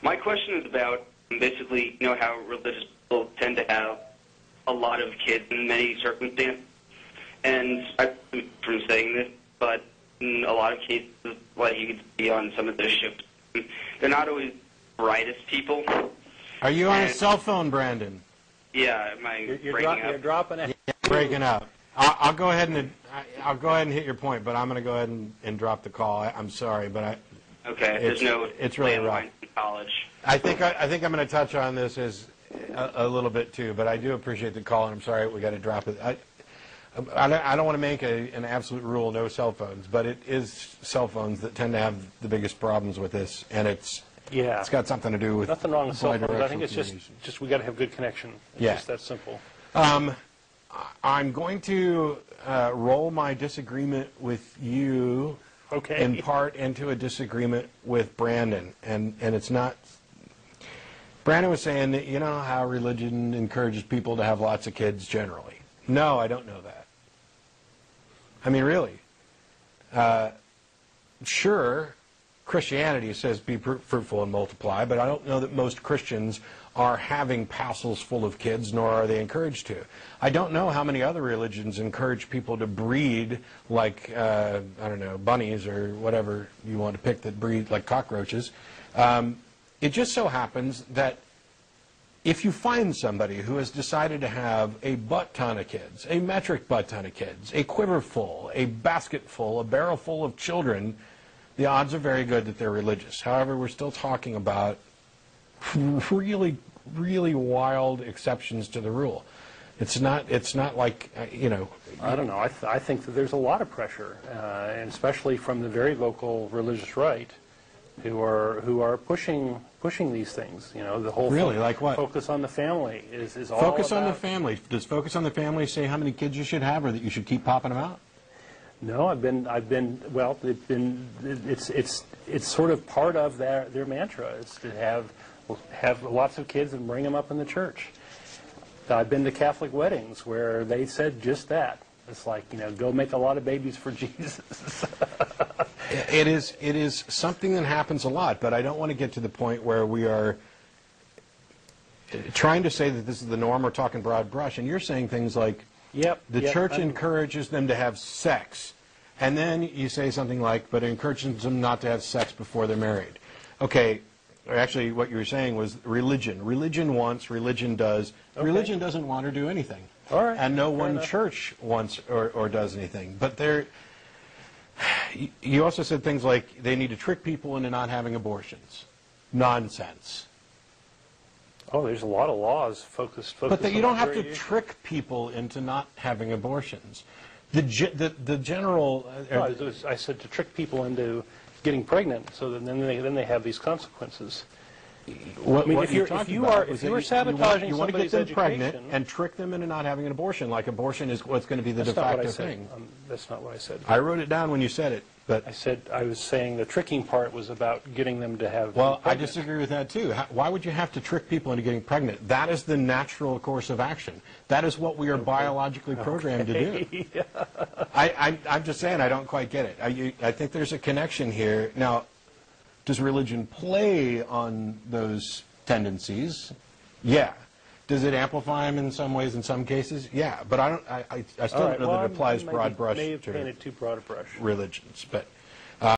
My question is about basically, you know, how religious people tend to have a lot of kids in many circumstances. And I'm from saying this, but in a lot of cases, like you can see on some of their ships, they're not always the brightest people. Are you on a cell phone, Brandon? Yeah, am I breaking up? You're dropping it. Yeah, breaking up. I'll go ahead and hit your point, but I'm going to go ahead and drop the call. I'm sorry, but okay. There's no it's really rough. in college. I think I'm going to touch on this as a little bit too, but I do appreciate the call, and I'm sorry we got to drop it. I don't want to make an absolute rule, no cell phones, but it is cell phones that tend to have the biggest problems with this, and it's got something to do with nothing wrong with cell phones. I think it's communication. just we got to have good connection. It's just that simple. I'm going to roll my disagreement with you in part into a disagreement with Brandon, and it's not. Brandon was saying that, you know how religion encourages people to have lots of kids generally. No, I don't know that. I mean, really. Sure, Christianity says be fruitful and multiply, but I don't know that most Christians are having passels full of kids, nor are they encouraged to. I don't know how many other religions encourage people to breed like, I don't know, bunnies or whatever you want to pick that breed like cockroaches. It just so happens that if you find somebody who has decided to have a butt-ton of kids, a metric butt-ton of kids, a quiver full, a basket full, a barrel full of children, the odds are very good that they're religious. However, we're still talking about really, really wild exceptions to the rule. It's not like, you know. I don't know. I think that there's a lot of pressure, and especially from the very vocal religious right, who are pushing these things. You know, the whole really like what? Focus on the family is all focus about, on the family. Does focus on the family say how many kids you should have, or that you should keep popping them out? No, it's sort of part of their mantra is to have lots of kids and bring them up in the church. I've been to Catholic weddings where they said just that. It's like, you know, go make a lot of babies for Jesus. It is something that happens a lot, but I don't want to get to the point where we are trying to say that this is the norm or talking broad brush, and you're saying things like, the church encourages them to have sex, and then you say something like, but it encourages them not to have sex before they're married. Okay, actually what you were saying was religion. Religion wants, religion does. Okay. Religion doesn't want or do anything. All right. And no one church wants or does anything. But you also said things like they need to trick people into not having abortions. Nonsense. Oh, there's a lot of laws focused but on you don't have to issue. trick people into not having abortions. The general... No, I said to trick people into getting pregnant, so that then they have these consequences. What, I mean, what if you are sabotaging you want to get somebody's them education, pregnant and trick them into not having an abortion, like abortion is what's going to be the de facto thing. That's not what I said. I wrote it down when you said it, but I was saying the tricking part was about getting them to have. Well, I disagree with that too. Why would you have to trick people into getting pregnant? That is the natural course of action. That is what we are biologically programmed to do. Yeah. I'm just saying I don't quite get it. I think there's a connection here. Now, does religion play on those tendencies? Yeah. Does it amplify them in some ways, in some cases? Yeah. But I still don't know that it applies broad brush may have painted too broad a brush. Religions. But